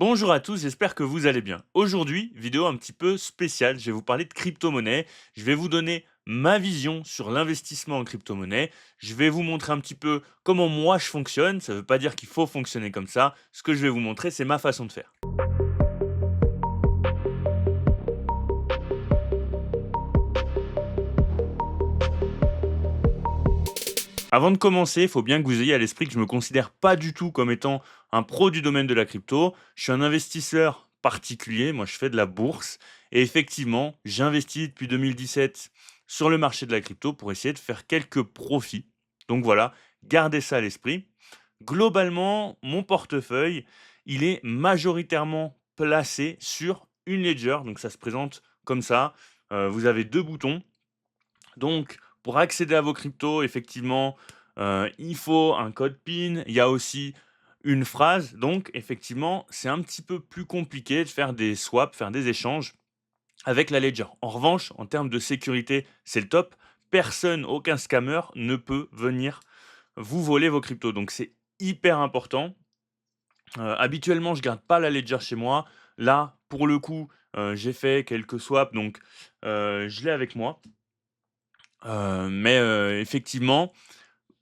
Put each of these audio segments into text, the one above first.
Bonjour à tous, j'espère que vous allez bien. Aujourd'hui, vidéo un petit peu spéciale, je vais vous parler de crypto-monnaie, je vais vous donner ma vision sur l'investissement en crypto-monnaie, je vais vous montrer un petit peu comment moi je fonctionne, ça ne veut pas dire qu'il faut fonctionner comme ça, ce que je vais vous montrer c'est ma façon de faire. Avant de commencer, il faut bien que vous ayez à l'esprit que je me considère pas du tout comme étant un pro du domaine de la crypto. Je suis un investisseur particulier, moi je fais de la bourse et effectivement, j'investis depuis 2017 sur le marché de la crypto pour essayer de faire quelques profits. Donc voilà, gardez ça à l'esprit. Globalement, mon portefeuille, il est majoritairement placé sur une ledger, donc ça se présente comme ça. Vous avez deux boutons, donc, pour accéder à vos cryptos, effectivement, il faut un code PIN. Il y a aussi une phrase. Donc, effectivement, c'est un petit peu plus compliqué de faire des swaps, faire des échanges avec la Ledger. En revanche, en termes de sécurité, c'est le top. Personne, aucun scammer ne peut venir vous voler vos cryptos. Donc, c'est hyper important. Habituellement, je garde pas la Ledger chez moi. Là, pour le coup, j'ai fait quelques swaps, donc je l'ai avec moi. Mais effectivement,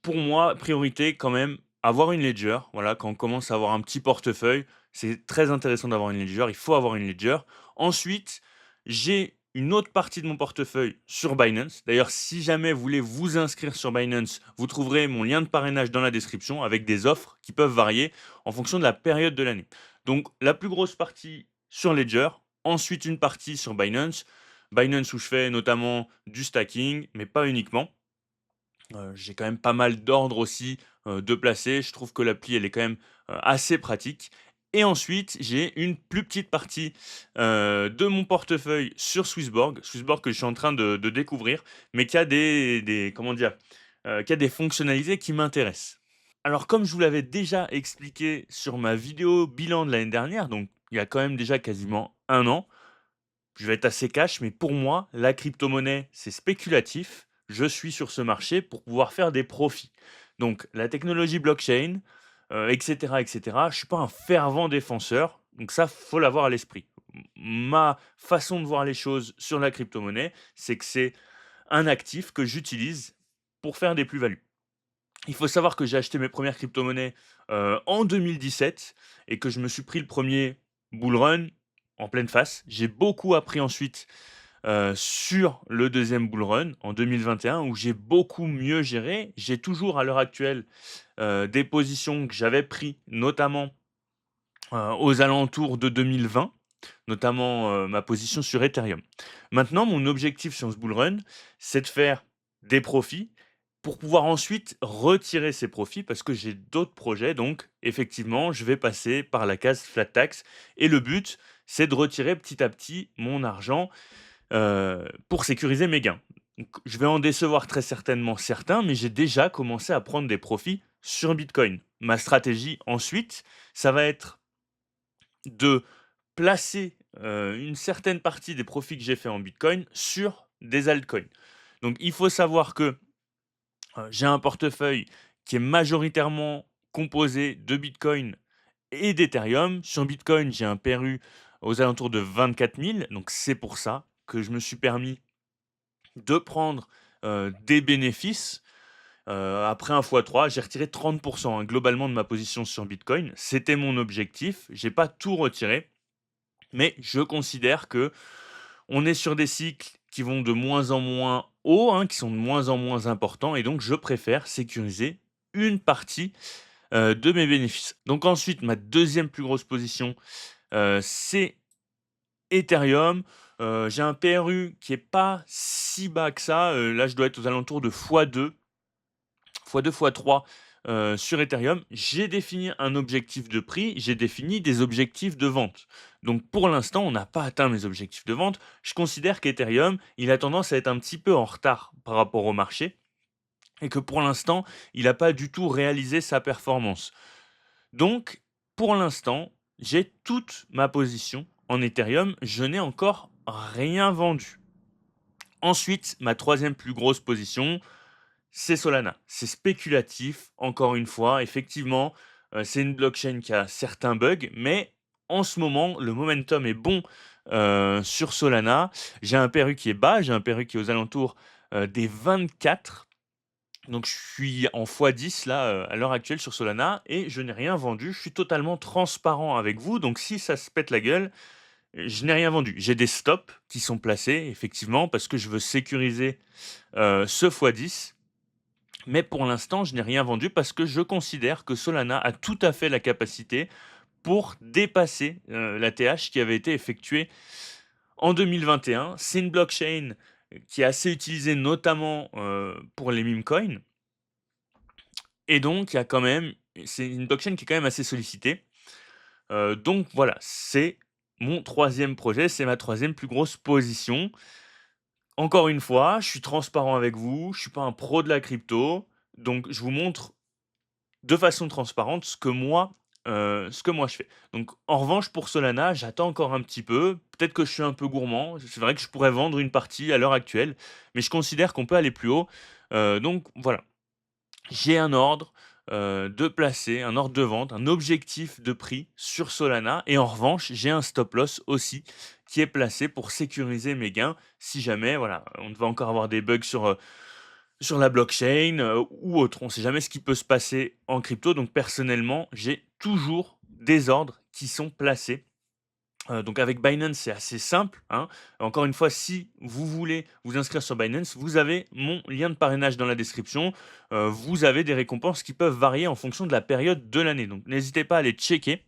pour moi, priorité quand même, avoir une ledger. Voilà, quand on commence à avoir un petit portefeuille, c'est très intéressant d'avoir une ledger, il faut avoir une ledger. Ensuite, j'ai une autre partie de mon portefeuille sur Binance. D'ailleurs, si jamais vous voulez vous inscrire sur Binance, vous trouverez mon lien de parrainage dans la description avec des offres qui peuvent varier en fonction de la période de l'année. Donc, la plus grosse partie sur Ledger, ensuite une partie sur Binance. Binance où je fais notamment du stacking, mais pas uniquement. J'ai quand même pas mal d'ordres aussi, de placer. Je trouve que l'appli, elle est quand même, assez pratique et ensuite, j'ai une plus petite partie, de mon portefeuille sur Swissborg. Swissborg que je suis en train de découvrir, mais qui a des comment dire? Qui a des fonctionnalités qui m'intéressent. Alors comme je vous l'avais déjà expliqué sur ma vidéo bilan de l'année dernière, donc il y a quand même déjà quasiment un an, je vais être assez cash, mais pour moi, la crypto-monnaie, c'est spéculatif. Je suis sur ce marché pour pouvoir faire des profits. Donc, la technologie blockchain, etc., etc., je ne suis pas un fervent défenseur. Donc, ça, faut l'avoir à l'esprit. Ma façon de voir les choses sur la crypto-monnaie, c'est que c'est un actif que j'utilise pour faire des plus-values. Il faut savoir que j'ai acheté mes premières crypto-monnaies en 2017 et que je me suis pris le premier bull run en pleine face. J'ai beaucoup appris ensuite sur le deuxième bull run en 2021 où j'ai beaucoup mieux géré. J'ai toujours à l'heure actuelle des positions que j'avais pris notamment aux alentours de 2020, notamment ma position sur Ethereum. Maintenant, mon objectif sur ce bull run, c'est de faire des profits pour pouvoir ensuite retirer ces profits parce que j'ai d'autres projets. Donc, effectivement, je vais passer par la case flat tax et le but, c'est de retirer petit à petit mon argent pour sécuriser mes gains. Donc, je vais en décevoir très certainement certains, mais j'ai déjà commencé à prendre des profits sur Bitcoin. Ma stratégie ensuite, ça va être de placer, une certaine partie des profits que j'ai fait en bitcoin sur des altcoins. Donc il faut savoir que, j'ai un portefeuille qui est majoritairement composé de bitcoin et d'Ethereum. Sur bitcoin, j'ai un PRU aux alentours de 24 000, donc c'est pour ça que je me suis permis de prendre, des bénéfices. Après un fois 3, j'ai retiré 30 hein, globalement de ma position sur bitcoin. C'était mon objectif, j'ai pas tout retiré. Mais je considère que on est sur des cycles qui vont de moins en moins haut, hein, qui sont de moins en moins importants et donc je préfère sécuriser une partie, de mes bénéfices. Donc ensuite, ma deuxième plus grosse position, c'est Ethereum. J'ai un PRU qui est pas si bas que ça, là je dois être aux alentours de x2 fois 2 fois 3 sur Ethereum. J'ai défini un objectif de prix, j'ai défini des objectifs de vente. Donc pour l'instant, on n'a pas atteint mes objectifs de vente. Je considère qu'Ethereum, il a tendance à être un petit peu en retard par rapport au marché et que pour l'instant, il n'a pas du tout réalisé sa performance. Donc pour l'instant, j'ai toute ma position en Ethereum, je n'ai encore rien vendu. Ensuite, ma troisième plus grosse position, c'est Solana. C'est spéculatif, encore une fois. Effectivement, c'est une blockchain qui a certains bugs, mais en ce moment, le momentum est bon, sur Solana. J'ai un PRU qui est bas, j'ai un PRU qui est aux alentours, des 24. Donc je suis en x10 là, à l'heure actuelle sur Solana et je n'ai rien vendu. Je suis totalement transparent avec vous, donc si ça se pète la gueule, je n'ai rien vendu. J'ai des stops qui sont placés effectivement parce que je veux sécuriser, ce x10. Mais pour l'instant, je n'ai rien vendu parce que je considère que Solana a tout à fait la capacité pour dépasser, la TH qui avait été effectuée en 2021. C'est une blockchain qui est assez utilisée notamment, pour les meme coins et donc il y a quand même c'est une blockchain qui est quand même assez sollicitée. Donc voilà, c'est mon troisième projet, c'est ma troisième plus grosse position. Encore une fois, je suis transparent avec vous, je suis pas un pro de la crypto, donc je vous montre de façon transparente ce que moi je fais. Donc en revanche pour Solana, j'attends encore un petit peu, peut-être que je suis un peu gourmand, c'est vrai que je pourrais vendre une partie à l'heure actuelle, mais je considère qu'on peut aller plus haut. Donc voilà, j'ai un ordre, de placer, un ordre de vente, un objectif de prix sur Solana et en revanche, j'ai un stop loss aussi qui est placé pour sécuriser mes gains si jamais, voilà, on devait encore avoir des bugs sur la blockchain, ou autre. On ne sait jamais ce qui peut se passer en crypto, donc personnellement, j'ai toujours des ordres qui sont placés. Donc avec Binance, c'est assez simple, hein. Encore une fois, si vous voulez vous inscrire sur Binance, vous avez mon lien de parrainage dans la description. Vous avez des récompenses qui peuvent varier en fonction de la période de l'année, donc n'hésitez pas à les checker.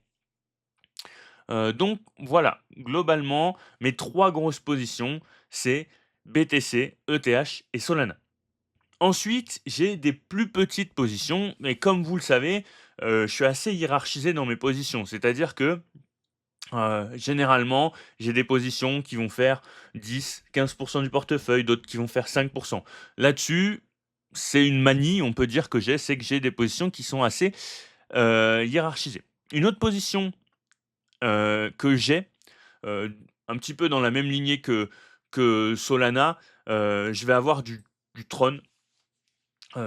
Donc voilà, globalement, mes 3 grosses positions, c'est BTC, ETH et Solana. Ensuite, j'ai des plus petites positions, mais comme vous le savez, je suis assez hiérarchisé dans mes positions. C'est-à-dire que, généralement, j'ai des positions qui vont faire 10-15 du portefeuille, d'autres qui vont faire 5. Là-dessus, c'est une manie, on peut dire que j'ai, c'est que j'ai des positions qui sont assez, hiérarchisées. Une autre position, que j'ai, un petit peu dans la même lignée que Solana, je vais avoir du Tron.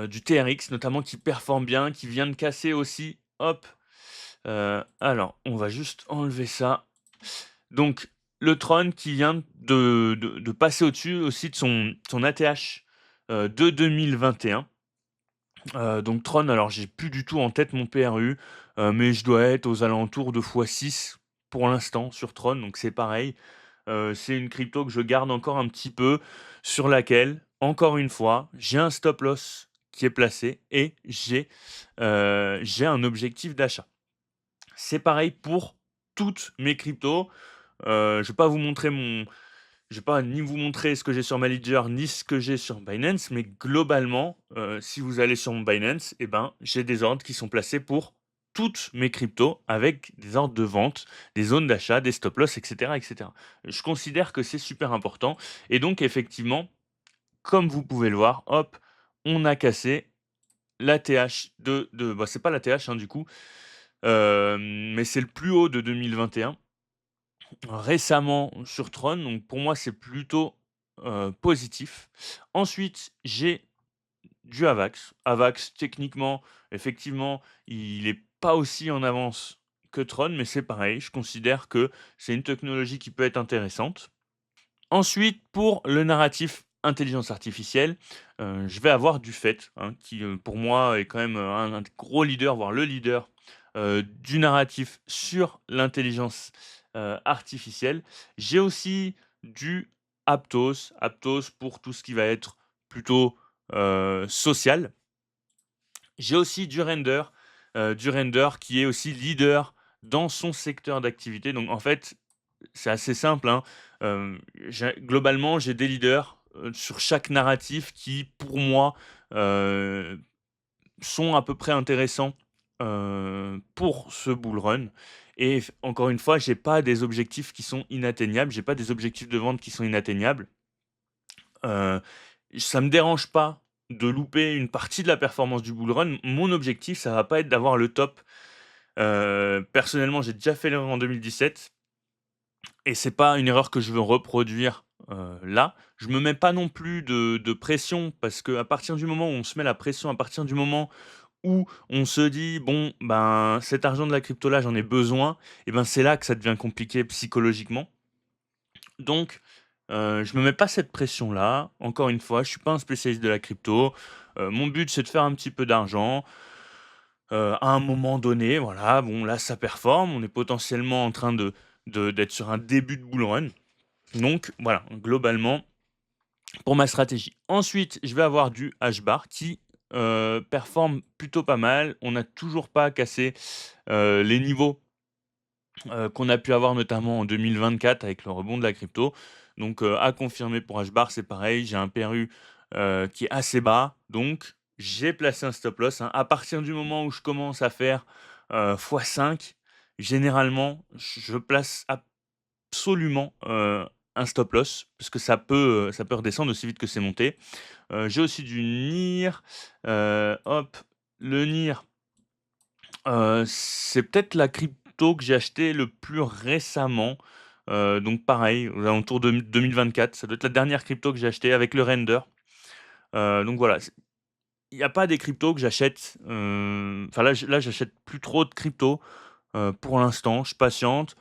Du TRX notamment qui performe bien, qui vient de casser aussi. Hop, alors on va juste enlever ça. Donc le Tron qui vient de passer au-dessus aussi de son ATH, de 2021. Donc Tron, alors j'ai plus du tout en tête mon PRU, mais je dois être aux alentours de x6 pour l'instant sur Tron, donc c'est pareil. C'est une crypto que je garde encore un petit peu, sur laquelle, encore une fois, j'ai un stop loss qui est placé et j'ai un objectif d'achat. C'est pareil pour toutes mes cryptos. Je vais pas vous montrer je vais pas ni vous montrer ce que j'ai sur ma Ledger, ni ce que j'ai sur Binance, mais globalement, si vous allez sur mon Binance, eh ben, j'ai des ordres qui sont placés pour toutes mes cryptos avec des ordres de vente, des zones d'achat, des stop loss, et cetera, et cetera. Je considère que c'est super important et donc effectivement, comme vous pouvez le voir, hop, on a cassé l'ATH bah, c'est pas l'ATH, hein, du coup, mais c'est le plus haut de 2021 récemment sur Tron, donc pour moi, c'est plutôt, positif. Ensuite, j'ai du Avax. Avax, techniquement, effectivement, il est pas aussi en avance que Tron, mais c'est pareil, je considère que c'est une technologie qui peut être intéressante. Ensuite, pour le narratif intelligence artificielle, je vais avoir du fait, hein, qui, pour moi est quand même, un gros leader, voire le leader, du narratif sur l'intelligence, artificielle. J'ai aussi du Aptos. Aptos pour tout ce qui va être plutôt, social. J'ai aussi du Render qui est aussi leader dans son secteur d'activité. Donc en fait, c'est assez simple, hein. Globalement, j'ai des leaders, sur chaque narratif qui, pour moi, heu, sont à peu près intéressants, pour ce bull run et encore une fois, j'ai pas des objectifs qui sont inatteignables, j'ai pas des objectifs de vente qui sont inatteignables. Heu, Ça me dérange pas de louper une partie de la performance du bull run. Mon objectif, ça va pas être d'avoir le top. Personnellement, j'ai déjà fait l'erreur en 2017 et c'est pas une erreur que je veux reproduire, là. Je me mets pas non plus de pression parce qu'à partir du moment où on se met la pression, à partir du moment où on se dit: «Bon, ben, cet argent de la crypto là, j'en ai besoin» et ben, c'est là que ça devient compliqué psychologiquement. Donc, je me mets pas cette pression-là. Encore une fois, je suis pas un spécialiste de la crypto. Mon but, c'est de faire un petit peu d'argent, à un moment donné, voilà. Bon, là, ça performe. On est potentiellement en train d'être sur un début de bull run. Donc voilà, globalement, pour ma stratégie. Ensuite, je vais avoir du H-bar qui, performe plutôt pas mal. On n'a toujours pas cassé, les niveaux qu'on a pu avoir notamment en 2024 avec le rebond de la crypto. Donc, à confirmer pour HBAR, c'est pareil, j'ai un PRU, qui est assez bas, donc j'ai placé un stop loss, hein. À partir du moment où je commence à faire, x5, généralement, je place absolument, un stop loss parce que ça peut redescendre aussi vite que c'est monté. J'ai aussi du NIR, hop, le NIR, c'est peut-être la crypto que j'ai acheté le plus récemment, donc pareil, aux alentours de 2024. Ça doit être la dernière crypto que j'ai acheté avec le render. Donc voilà, il y a pas des cryptos que j'achète, enfin là, j'achète plus trop de cryptos, pour l'instant, je patiente.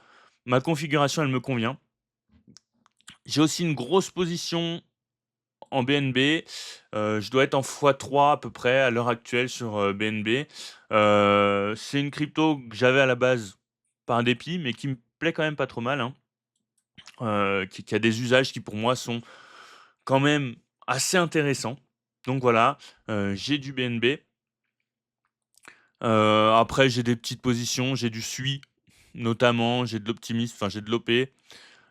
Ma configuration, elle me convient. J'ai aussi une grosse position en BNB, je dois être en x3 à peu près à l'heure actuelle sur, BNB. C'est une crypto que j'avais à la base par dépit, mais qui me plaît quand même pas trop mal, hein. Qui a des usages qui pour moi sont quand même assez intéressants. Donc voilà, j'ai du BNB. Après j'ai des petites positions, j'ai du SUI notamment, j'ai de l'Optimism, enfin j'ai de l'OP,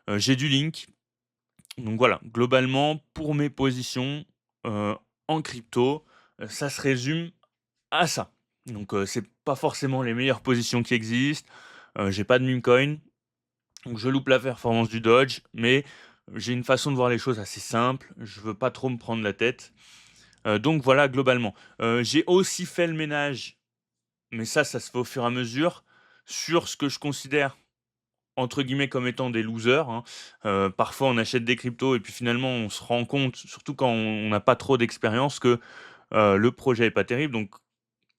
j'ai du Link. Donc voilà, globalement, pour mes positions, en crypto, ça se résume à ça. Donc, c'est pas forcément les meilleures positions qui existent. J'ai pas de meme coin, donc je loupe la performance du Dodge, mais j'ai une façon de voir les choses assez simple. Je veux pas trop me prendre la tête. Donc voilà, globalement. J'ai aussi fait le ménage, mais ça se fait au fur et à mesure, sur ce que je considère entre guillemets comme étant des losers, hein. Parfois on achète des cryptos et puis finalement on se rend compte, surtout quand on n'a pas trop d'expérience, que, le projet est pas terrible. Donc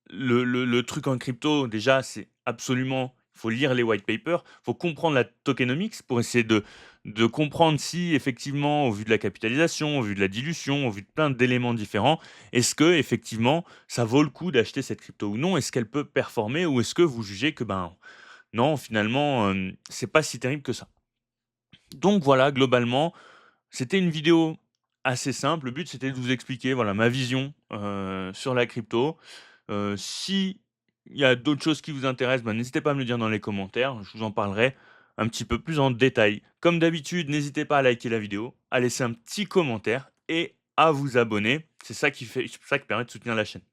le truc en crypto déjà, c'est absolument il faut lire les white papers, il faut comprendre la tokenomics pour essayer de comprendre si effectivement, au vu de la capitalisation, au vu de la dilution, au vu de plein d'éléments différents, est-ce que effectivement ça vaut le coup d'acheter cette crypto ou non? Est-ce qu'elle peut performer ou est-ce que vous jugez que, ben, non, finalement, c'est pas si terrible que ça. Donc voilà, globalement, c'était une vidéo assez simple. Le but, c'était de vous expliquer, voilà, ma vision, sur la crypto. Si il y a d'autres choses qui vous intéressent, bah, n'hésitez pas à me le dire dans les commentaires. Je vous en parlerai un petit peu plus en détail. Comme d'habitude, n'hésitez pas à liker la vidéo, à laisser un petit commentaire et à vous abonner. C'est ça qui permet de soutenir la chaîne.